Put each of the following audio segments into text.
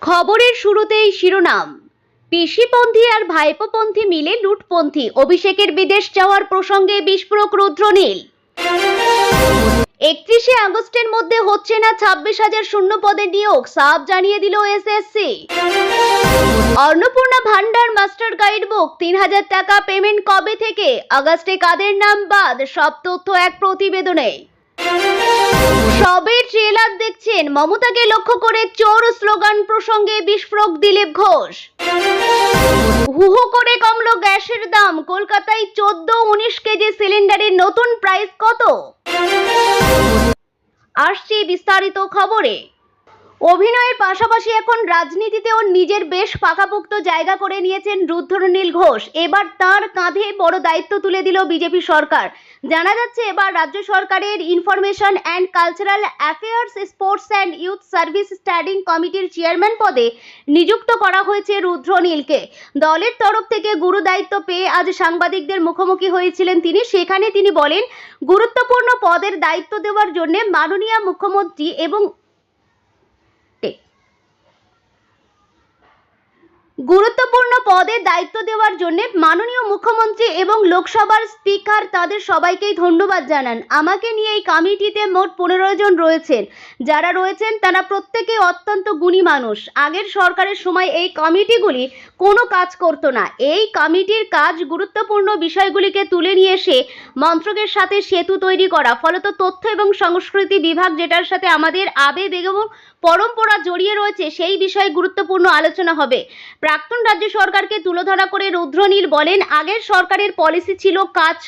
খবরের শুরুতেই শিরোনাম। পিসিপন্থী আর ভাইপোপন্থী মিলে লুটপন্থী, অভিষেকের বিদেশ যাওয়ার প্রসঙ্গে বিস্ফোরক রুদ্রনীল। 31শে আগস্টের মধ্যে হচ্ছে না 26,000 শূন্য পদে নিয়োগ, সাফ জানিয়ে দিল এসএসসি। অন্নপূর্ণা ভান্ডার মাস্টার গাইড বুক 3,000 টাকা পেমেন্ট কবে থেকে, আগস্টে কাদের নাম বাদ, সব তথ্য এক প্রতিবেদনে। সবে ট্রেলার দেখছেন, মমতাকে লক্ষ্য করে চোর স্লোগান প্রসঙ্গে বিস্ফোরক দিলীপ ঘোষ। হু হু করে কমলো গ্যাসের দাম, কলকাতায় 14-19 কেজি সিলিন্ডারের নতুন প্রাইস কত? আসছে বিস্তারিত খবরে। অভিনয়ের পাশাপাশি এখন রাজনীতিতেও নিজের বেশ পাকাপোক্ত জায়গা করে নিয়েছেন রুদ্রনীল ঘোষ। এবার তার কাঁধে বড় দায়িত্ব তুলে দিল বিজেপি সরকার। জানা যাচ্ছে এবার রাজ্য সরকারের information and cultural affairs, sports and youth service standing কমিটির চেয়ারম্যান পদে নিযুক্ত করা হয়েছে রুদ্রনীলকে। দলের তরফ থেকে গুরু দায়িত্ব পেয়ে আজ সাংবাদিকদের মুখোমুখি হয়েছিলেন তিনি। সেখানে তিনি বলেন, গুরুত্বপূর্ণ পদের দায়িত্ব দেওয়ার জন্য মাননীয় মুখ্যমন্ত্রী এবং লোকসভার স্পিকার তাদের সবাইকেই ধন্যবাদ জানান। আমাকে নিয়ে এই কমিটিতে মোট 15 জন রয়েছেন। যারা রয়েছেন তারা প্রত্যেকেই অত্যন্ত গুণী মানুষ। আগের সরকারের সময় এই কমিটিগুলি কোনো কাজ করত না। এই কমিটির কাজ গুরুত্বপূর্ণ বিষয়গুলিকে তুলে নিয়ে এসে মন্ত্রকের সাথে সেতু তৈরি করা। ফলত তথ্য এবং সংস্কৃতি বিভাগ, যেটার সাথে আমাদের আবেগ এবং পরম্পরা জড়িয়ে রয়েছে, সেই বিষয়ে গুরুত্বপূর্ণ আলোচনা হবে। প্রাক্তন রাজ্য সরকারকে তুলে ধরা করে রুদ্রনীল বলেন, আগের সরকারের পলিসি ছিল কাজ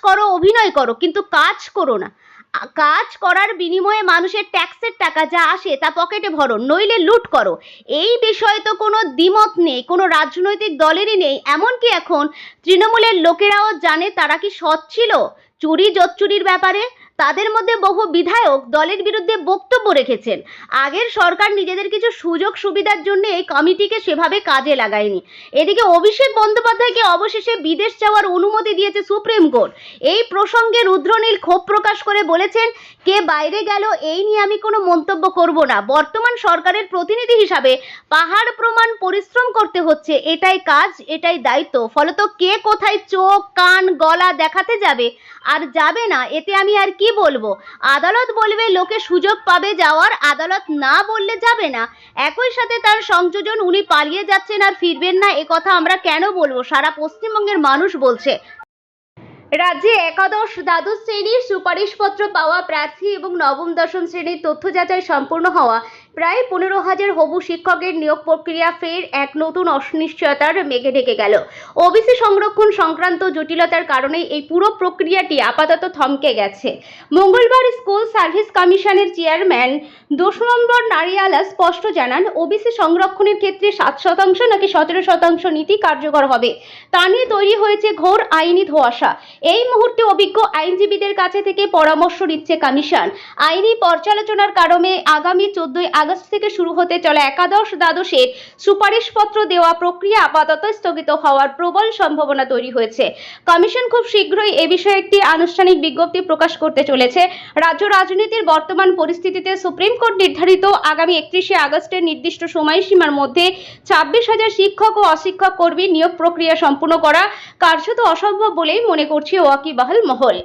করো, অভিনয় করো, কিন্তু কাজ করো না। কাজ করার বিনিময়ে মানুষের ট্যাক্সের টাকা যা আসে তা পকেটে ভরো, নইলে লুট করো। এই বিষয়ে তো কোনো দ্বিমত নেই, কোনো রাজনৈতিক দলেরই নেই। এমনকি এখন তৃণমূলের লোকেরাও জানে তারা কি সৎ ছিল চুরি জোচ্চুরির ব্যাপারে। তাদের মধ্যে বহু বিধায়ক দলের বিরুদ্ধে বক্তব্য রেখেছেন। আগের সরকার নিজেদের কিছু সুযোগ সুবিধার জন্য এই কমিটিকে সেভাবে কাজে লাগায়নি। এদিকে অভিষেক বন্দ্যোপাধ্যায়কে অবশেষে বিদেশ যাওয়ার অনুমতি দিয়েছে সুপ্রিম কোর্ট। এই প্রসঙ্গে রুদ্রনীল ক্ষোভ প্রকাশ করে বলেছেন, কে বাইরে গেল এই নিয়ে আমি কোনো মন্তব্য করব না। বর্তমান সরকারের প্রতিনিধি হিসাবে পাহাড় প্রমাণ পরিশ্রম করতে হচ্ছে, এটাই কাজ, এটাই দায়িত্ব। ফলত কে কোথায় চোখ কান গলা দেখাতে যাবে আর যাবে না, এতে আমি আর কি বলবো? আদালত বলবে লোকে সুযোগ পাবে যাওয়ার, আদালত না বললে যাবে না। একই সাথে তার সংযোজন, উনি পালিয়ে যাচ্ছেন আর ফিরবেন না, এ কথা আমরা কেন বলবো? সারা পশ্চিমবঙ্গের মানুষ বলছে। রাজ্যে একাদশ দ্বাদশ শ্রেণীর সুপারিশপত্র পাওয়া প্রার্থী এবং নবম দশম শ্রেণীর তথ্য যাচাই সম্পূর্ণ হওয়া প্রায় 15,000 হবু শিক্ষকের নিয়োগ প্রক্রিয়া ফের এক নতুন অনিশ্চয়তার মেঘে ঢেকে গেল। ওবিসি সংরক্ষণ সংক্রান্ত জটিলতার কারণে এই পুরো প্রক্রিয়াটি আপাতত থমকে গেছে। মঙ্গলবার স্কুল সার্ভিস কমিশনের চেয়ারম্যান 2 নম্বর নারিয়ালা স্পষ্ট জানান, ওবিসি সংরক্ষণের ক্ষেত্রে 7% নাকি 17% নীতি কার্যকর হবে তা নিয়ে তৈরি হয়েছে ঘোর আইনি ধোঁয়াশা। এই মুহূর্তে অভিজ্ঞ আইনজীবীদের কাছে থেকে পরামর্শ নিচ্ছে কমিশন। আইনি পর্যালোচনার কারণে আগামী 14 আগস্ট থেকে শুরু হতে চলা একাদশ দ্বাদশের সুপারিশপত্র দেওয়া প্রক্রিয়া আপাতত স্থগিত হওয়ার প্রবল সম্ভাবনা তৈরি হয়েছে। কমিশন খুব শীঘ্রই এ বিষয়ে একটি আনুষ্ঠানিক বিজ্ঞপ্তি প্রকাশ করতে চলেছে। রাজ্য রাজনীতির বর্তমান পরিস্থিতিতে সুপ্রিম কোর্ট নির্ধারিত আগামী 31শে আগস্টের নির্দিষ্ট সময়সীমার মধ্যে 26,000 শিক্ষক ও অশিক্ষক কর্মী নিয়োগ প্রক্রিয়া সম্পূর্ণ করা কার্যত অসম্ভব বলেই মনে করছে ওয়াকিবহাল মহল।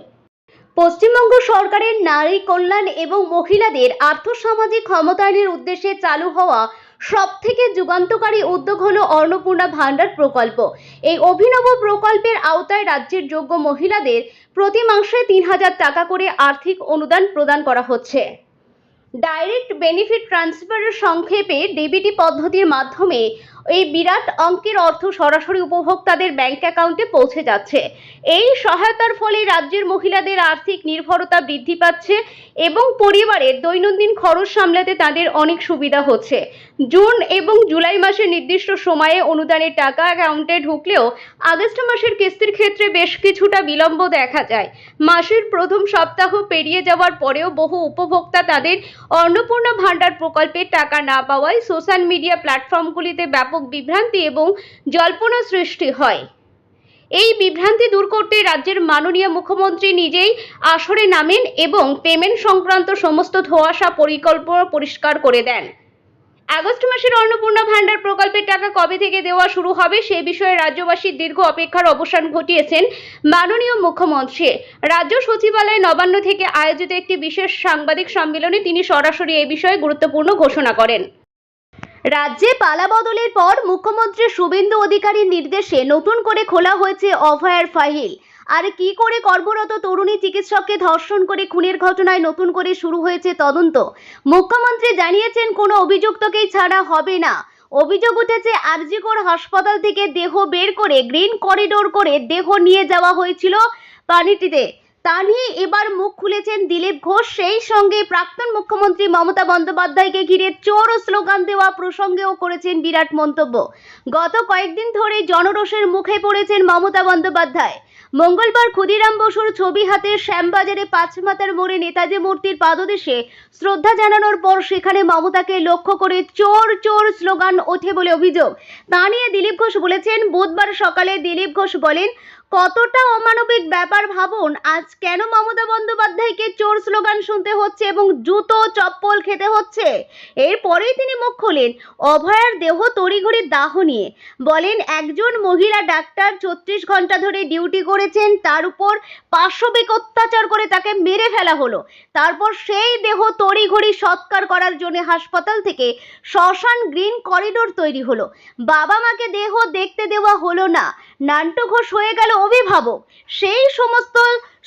পশ্চিমবঙ্গ সরকারের নারী কল্যাণ এবং মহিলাদের আর্থসামাজিক ক্ষমতায়নের উদ্দেশ্যে চালু হওয়া সবথেকে যুগান্তকারী উদ্যোগ হলো অন্নপূর্ণা ভান্ডার প্রকল্প। এই অভিনব প্রকল্পের আওতায় রাজ্যের যোগ্য মহিলাদের প্রতি মাসে 3,000 টাকা করে আর্থিক অনুদান প্রদান করা হচ্ছে। ডাইরেক্ট বেনিফিট ট্রান্সফারের সংক্ষেপে ডিবিটি পদ্ধতির মাধ্যমে এই বিরাট অঙ্কের অর্থ সরাসরি উপভোক্তাদের ব্যাংক অ্যাকাউন্টে পৌঁছে যাচ্ছে। এই সহায়তার ফলে রাজ্যের মহিলাদের আর্থিক নির্ভরতা বৃদ্ধি পাচ্ছে এবং পরিবারের দৈনন্দিন খরচ সামলাতে তাদের অনেক সুবিধা হচ্ছে। জুন এবং জুলাই মাসের নির্দিষ্ট সময়ে অনুদানের টাকা অ্যাকাউন্টে ঢুকলেও আগস্ট মাসের কিস্তির ক্ষেত্রে বেশ কিছুটা বিলম্ব দেখা যায়। মাসের প্রথম সপ্তাহ পেরিয়ে যাওয়ার পরেও বহু উপভোক্তা তাদের অন্নপূর্ণা ভান্ডার প্রকল্পের টাকা না পাওয়ায় সোশ্যাল মিডিয়া প্ল্যাটফর্মগুলিতে ব্যাপক বিভ্রান্তি এবং জল্পনা সৃষ্টি হয়। এই বিভ্রান্তি দূর করতে রাজ্যের মাননীয় মুখ্যমন্ত্রী নিজেই আসরে নামেন এবং পেমেন্ট সংক্রান্ত সমস্ত ধোঁয়াশা পরিকল্পনা পরিষ্কার করে দেন। আগস্ট মাসের অন্নপূর্ণা ভান্ডার প্রকল্পের টাকা কবে থেকে দেওয়া শুরু হবে সে বিষয়ে রাজ্যবাসীর দীর্ঘ অপেক্ষার অবসান ঘটিয়েছেন মাননীয় মুখ্যমন্ত্রী। রাজ্য সচিবালয় নবান্ন থেকে আয়োজিত একটি বিশেষ সাংবাদিক সম্মেলনে তিনি সরাসরি এই বিষয়ে গুরুত্বপূর্ণ ঘোষণা করেন। রাজ্যে পালাবদলের পর মুখ্যমন্ত্রী শুভেন্দু অধিকারীর নির্দেশে নতুন করে খোলা হয়েছে অভয়ার ফাইল। আর কি করে কর্মরত তরুণী চিকিৎসককে ধর্ষণ করে খুনের ঘটনায় নতুন করে শুরু হয়েছে তদন্ত। মুখ্যমন্ত্রী জানিয়েছেন কোনো অভিযুক্তকেই ছাড়া হবে না। অভিযোগ উঠেছে আরজিকর হাসপাতাল থেকে দেহ বের করে গ্রিন করিডোর করে দেহ নিয়ে যাওয়া হয়েছিল পানিটিতে। তা নিয়ে এবার মুখ খুলেছেন দিলীপ ঘোষ। সেই সঙ্গে প্রাক্তন মুখ্যমন্ত্রী মমতা বন্দ্যোপাধ্যায়কে ঘিরে চোর স্লোগান দেওয়া প্রসঙ্গেও করেছেন বিরাট মন্তব্য। গত কয়েকদিন ধরে জনরোষের মুখে পড়েছেন মমতা বন্দ্যোপাধ্যায়। মঙ্গলবার ক্ষুদিরাম বসুর ছবি হাতে শ্যামবাজারে পাঁচমাথার মোড়ে নেতাজি মূর্তির পাদদেশে শ্রদ্ধা জানানোর পর সেখানে মমতাকে লক্ষ্য করে চোর চোর স্লোগান ওঠে বলে অভিযোগ। তা নিয়ে দিলীপ ঘোষ বলেছেন, বুধবার সকালে দিলীপ ঘোষ বলেন, কতটা অমানবিক ব্যাপার ভাবুন। আজ কেন মমতা বন্দ্যোপাধ্যায়কে চোর স্লোগান শুনতে হচ্ছে এবং জুতো চপ্পল খেতে হচ্ছে। এরপরেই তিনি মুখ খোলেন অভয়ার দেহ তড়িঘড়ি দাহ নিয়ে। বলেন, একজন মহিলা ডাক্তার ৩৬ ঘন্টা ধরে ডিউটি করেছেন, তার উপর পাশবিক অত্যাচার করে তাকে মেরে ফেলা হলো। তারপর সেই দেহ তড়িঘড়ি সৎকার করার জন্য হাসপাতাল থেকে শ্মশান গ্রিন করিডোর তৈরি হলো। বাবা মাকে দেহ দেখতে দেওয়া হলো না। নান্টু ঘোষ হয়ে গেল অভিভাবক। সেই সমস্ত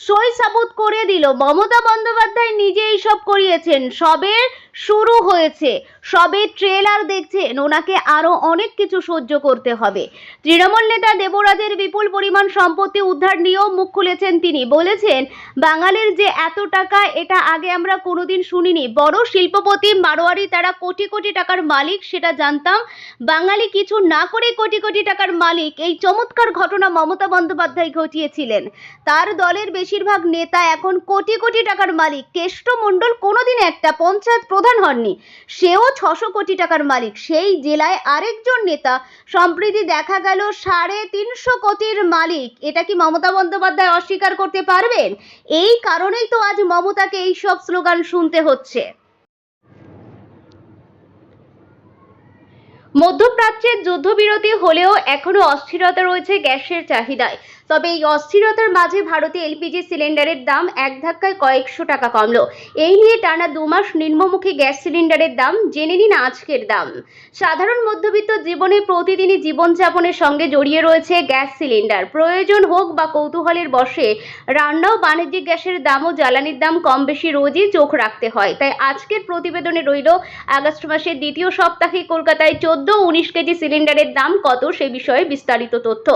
সই সাবুত করে দিল। মমতা বন্দ্যোপাধ্যায় নিজেই সব করিয়েছেন। সবে শুরু হয়েছে, সবে ট্রেলার দেখছেন। ওনাকে আরো অনেক কিছু সহ্য করতে হবে। তৃণমূল নেতা দেবরাজের বিপুল পরিমাণ সম্পত্তি উদ্ধার নিয়েও মুখ খুলেছেন তিনি। বলেছেন, বাঙালির যে এত টাকা এটা আগে আমরা কোনোদিন শুনিনি। বড় শিল্পপতি মারোয়ারি তারা কোটি কোটি টাকার মালিক সেটা জানতাম। বাঙালি কিছু না করে কোটি কোটি টাকার মালিক। এই চমৎকার ঘটনা মমতা বন্দ্যোপাধ্যায় ঘটিয়েছিলেন। তার দলের বেশিরভাগ নেতা এখন কোটি কোটি টাকার মালিক। কেষ্ট মণ্ডল কোনোদিন একটা পঞ্চায়েত প্রধান হননি, সেও ৬০০ কোটি টাকার মালিক। সেই জেলায় আরেকজন নেতা সম্প্রতি দেখা গেল ৩৫০ কোটির মালিক। এটা কি মমতা বন্দ্যোপাধ্যায় অস্বীকার করতে পারবেন? এই কারণেই তো আজ মমতাকে এই সব স্লোগান শুনতে হচ্ছে। মধ্যপ্রাচ্যের যুদ্ধবিরতি হলেও এখনো অস্থিরতা রয়েছে গ্যাসের চাহিদায়। তবে এই অস্থিরতার মাঝে ভারতে এলপিজি সিলিন্ডারের দাম এক ধাক্কায় কয়েকশো টাকা কমলো। এই নিয়ে টানা ২ মাস নিম্নমুখী গ্যাস সিলিন্ডারের দাম জেনে নিন আজকের দাম। সাধারণ মধ্যবিত্ত জীবনে প্রতিদিনই জীবনযাপনের সঙ্গে জড়িয়ে রয়েছে গ্যাস সিলিন্ডার। প্রয়োজন হোক বা কৌতূহলের বশে রান্না ও বাণিজ্যিক গ্যাসের দাম ও জ্বালানির দাম কম বেশি রোজই চোখ রাখতে হয়। তাই আজকের প্রতিবেদনে রইল আগস্ট মাসের দ্বিতীয় সপ্তাহে কলকাতায় ১৪-১৯ কেজি সিলিন্ডারের দাম কত সে বিষয়ে বিস্তারিত তথ্য।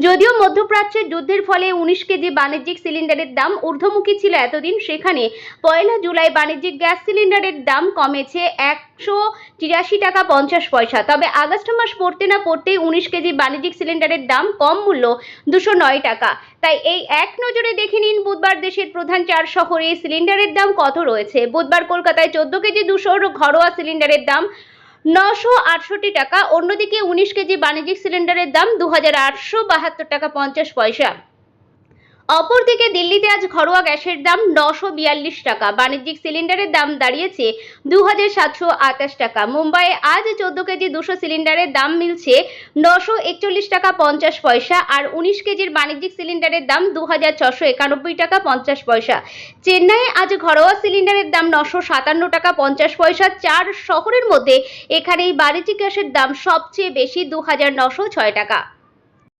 যদিও মধ্যপ্রাচ্যের যুদ্ধের ফলে ১৯ কেজি বাণিজ্যিক সিলিন্ডারের দাম ঊর্ধ্বমুখী ছিল এতদিন, সেখানে ১ জুলাই বাণিজ্যিক গ্যাস সিলিন্ডারের দাম কমেছে ১৮৩ টাকা ৫০ পয়সা। তবে আগস্ট মাস পড়তে না পড়তেই ১৯ কেজি বাণিজ্যিক সিলিন্ডারের দাম কম মূল্য ২০৯ টাকা। তাই এই এক নজরে দেখে নিন বুধবার দেশের প্রধান ৪ শহরে সিলিন্ডারের দাম কত রয়েছে। বুধবার কলকাতায় ১৪ কেজি ২০০ ঘরোয়া সিলিন্ডারের দাম ৯৬৮ টাকা। অন্যদিকে ১৯ কেজি বাণিজ্যিক সিলিন্ডারের দাম ২৮৭২ টাকা ৫০ পয়সা। অপরদিকে দিল্লিতে আজ ঘরোয়া গ্যাসের দাম ৯৪২ টাকা, বাণিজ্যিক সিলিন্ডারের দাম দাঁড়িয়েছে ২৭২৮ টাকা। মুম্বাইয়ে আজ ১৪ কেজি ২০০ সিলিন্ডারের দাম মিলছে ৯৪১ টাকা ৫০ পয়সা, আর ১৯ কেজির বাণিজ্যিক সিলিন্ডারের দাম ২৬৯১ টাকা ৫০ পয়সা। চেন্নাইয়ে আজ ঘরোয়া সিলিন্ডারের দাম ৯৫৭ টাকা ৫০ পয়সা। ৪ শহরের মধ্যে এখানেই বাণিজ্যিক গ্যাসের দাম সবচেয়ে বেশি ২৯০৬ টাকা।